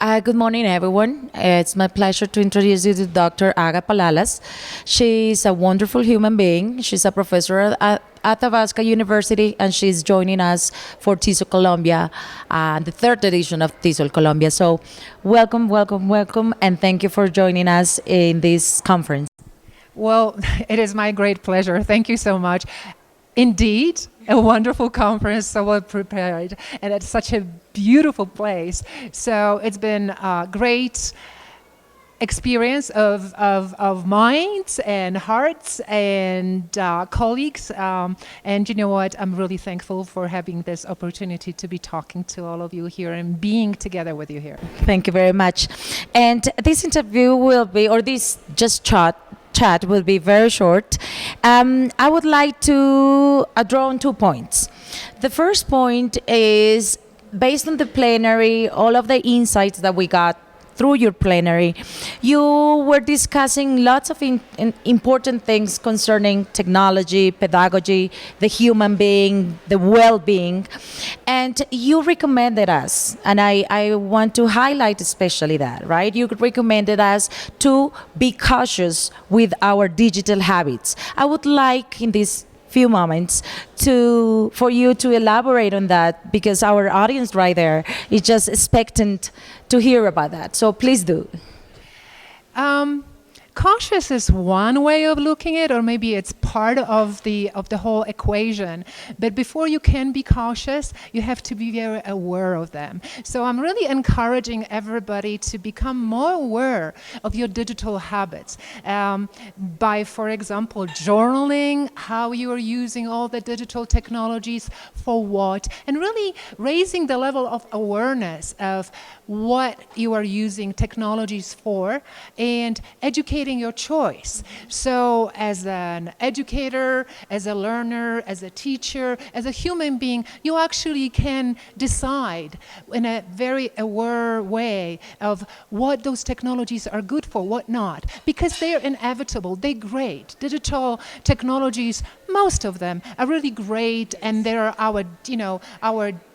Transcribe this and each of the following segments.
Good morning, everyone. It's my pleasure to introduce you to Dr. Aga Palalas. She's a wonderful human being. She's a professor at Athabasca University, and she's joining us for TESOL Colombia, the third edition of TESOL Colombia. So, welcome, welcome, welcome, and thank you for joining us in this conference. Well, it is my great pleasure. Thank you so much. Indeed, a wonderful conference, so well prepared, and it's such a beautiful place. So it's been a great experience of minds and hearts and colleagues. And you know what? I'm really thankful for having this opportunity to be talking to all of you here and being together with you here. Thank you very much. And this interview will be, or this just chat will be very short. I would like to draw on 2 points. The first point is based on the plenary, all of the insights that we got through your plenary, you were discussing lots of important things concerning technology, pedagogy, the human being, the well-being, and you recommended us, and I want to highlight especially that, right? You recommended us to be cautious with our digital habits. I would like in this few moments for you to elaborate on that, because our audience right there is just expectant to hear about that. So please do. Cautious is one way of looking at it, or maybe it's part of the whole equation. But before you can be cautious, you have to be very aware of them. So I'm really encouraging everybody to become more aware of your digital habits by, for example, journaling how you are using all the digital technologies for what, and really raising the level of awareness of what you are using technologies for, and educating your choice. So as an educator, as a learner, as a teacher, as a human being, you actually can decide in a very aware way of what those technologies are good for, what not, because they're inevitable, they're great. Digital technologies, most of them are really great, and they're our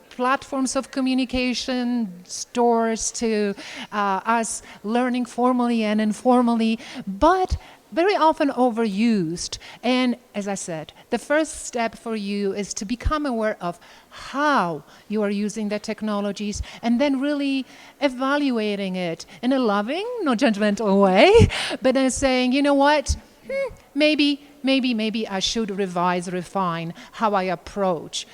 platforms of communication, stores to us learning formally and informally, but very often overused. And as I said, the first step for you is to become aware of how you are using the technologies, and then really evaluating it in a loving, no judgmental way, but then saying, you know what, maybe I should refine how I approach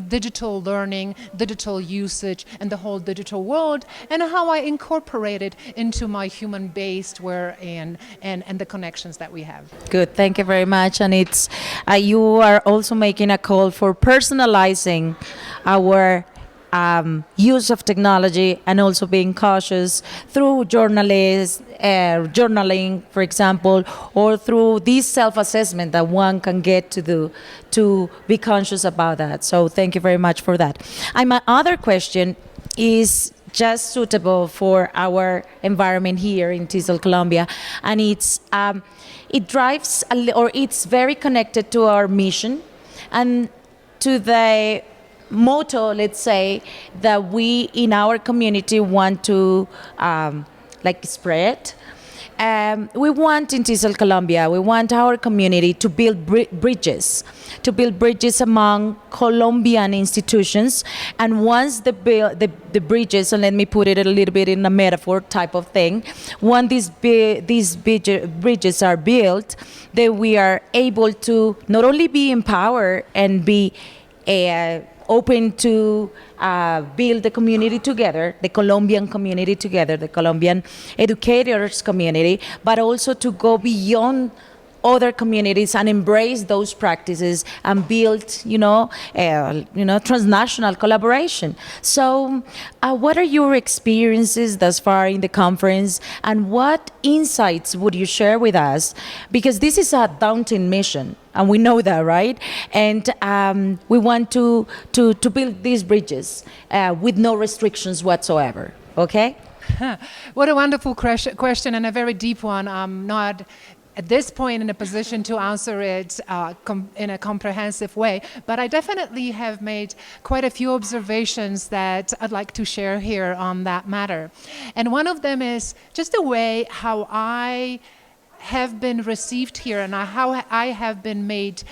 digital learning, digital usage, and the whole digital world, and how I incorporate it into my human-based work and the connections that we have. Good, thank you very much. And it's you are also making a call for personalizing our use of technology, and also being cautious through journaling, for example, or through this self-assessment that one can get to do to be conscious about that. So thank you very much for that. And my other question is just suitable for our environment here in TESOL Colombia, and it's it's very connected to our mission and to the motto, let's say, that we in our community want to spread. We want in TESOL Colombia, we want our community to build bridges among Colombian institutions. And once the bridges, and let me put it a little bit in a metaphor type of thing, once these bridges are built, then we are able to not only be empowered and be open to build the community together, the Colombian community together, the Colombian educators community, but also to go beyond other communities and embrace those practices and build, transnational collaboration. So, what are your experiences thus far in the conference, and what insights would you share with us? Because this is a daunting mission, and we know that, right? And we want to build these bridges with no restrictions whatsoever. Okay? What a wonderful question, and a very deep one. I'm not at this point in a position to answer it in a comprehensive way, but I definitely have made quite a few observations that I'd like to share here on that matter. And one of them is just the way how I have been received here and how I have been made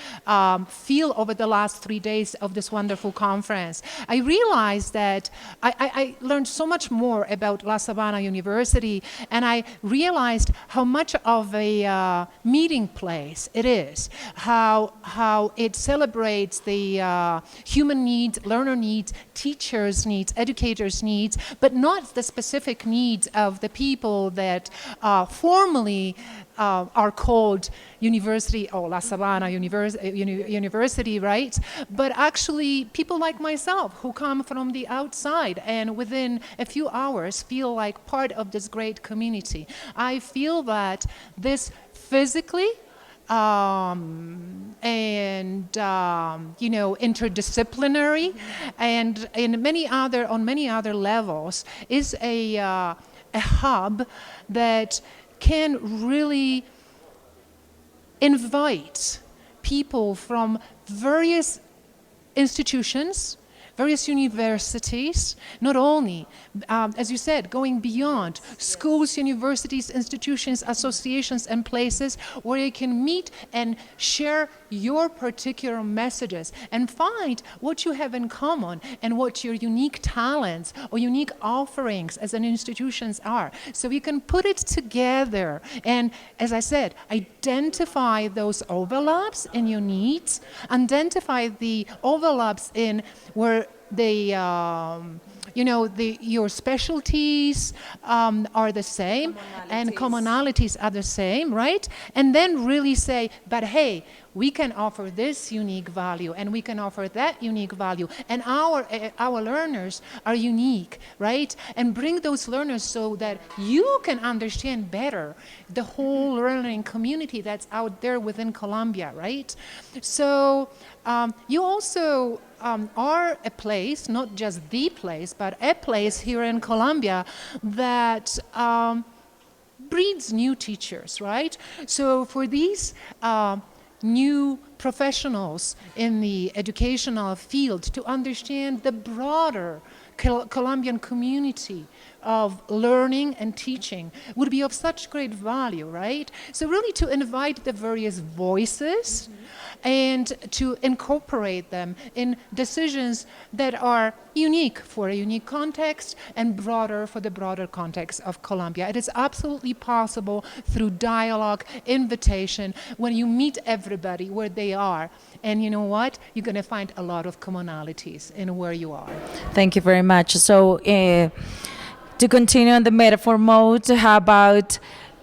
feel over the last 3 days of this wonderful conference. I realized that I learned so much more about La Sabana University, and I realized how much of a meeting place it is, how it celebrates the human needs, learner needs, teachers' needs, educators' needs, but not the specific needs of the people that formally are called university or La Sabana University, right? But actually people like myself who come from the outside and within a few hours feel like part of this great community. I feel that this physically and interdisciplinary and on many other levels is a hub that can really invite people from various institutions, various universities, not only, as you said, going beyond schools, universities, institutions, associations, and places where you can meet and share your particular messages and find what you have in common and what your unique talents or unique offerings as an institutions are. So you can put it together and, as I said, identify those overlaps in your needs, identify the overlaps in where your specialties are the same and commonalities are the same, right? And then really say, but hey, we can offer this unique value and we can offer that unique value, and our learners are unique, right? And bring those learners so that you can understand better the whole learning community that's out there within Colombia, right? So you also are a place, not just the place, but a place here in Colombia that breeds new teachers, right? So for these new professionals in the educational field to understand the broader Colombian community of learning and teaching would be of such great value, right? So really to invite the various voices and to incorporate them in decisions that are unique for a unique context and broader for the broader context of Colombia. It is absolutely possible through dialogue, invitation, when you meet everybody where they are. And you know what? You're going to find a lot of commonalities in where you are. Thank you very much. So to continue on the metaphor mode, how about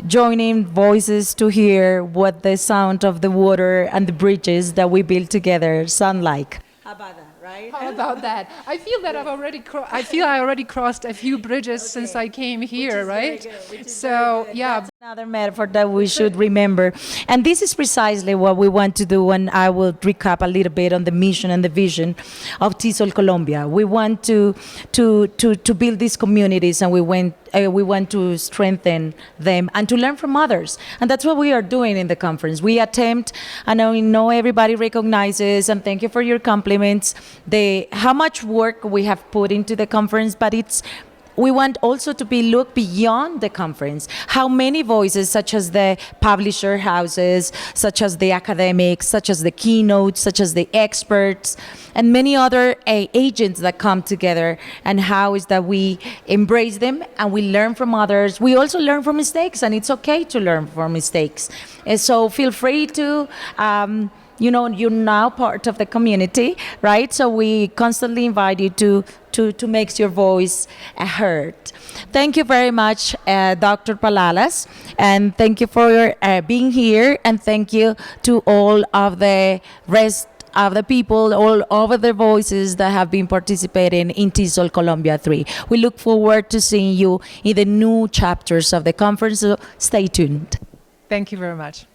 joining voices to hear what the sound of the water and the bridges that we build together sound like? How about that, right? How about that? I feel that I already crossed a few bridges since I came here, right? So, yeah. That's another metaphor that we should remember. And this is precisely what we want to do, and I will recap a little bit on the mission and the vision of TESOL Colombia. We want to build these communities, and we want to strengthen them and to learn from others. And that's what we are doing in the conference. We attempt, and I know everybody recognizes, and thank you for your compliments, how much work we have put into the conference, but we want also to look beyond the conference. How many voices, such as the publisher houses, such as the academics, such as the keynotes, such as the experts, and many other agents that come together, and how is that we embrace them and we learn from others. We also learn from mistakes, and it's okay to learn from mistakes. And so feel free to you're now part of the community, right? So we constantly invite you to make your voice heard. Thank you very much, Dr. Palalas, and thank you for being here, and thank you to all of the rest of the people, all over the voices that have been participating in TESOL Colombia 3. We look forward to seeing you in the new chapters of the conference, so stay tuned. Thank you very much.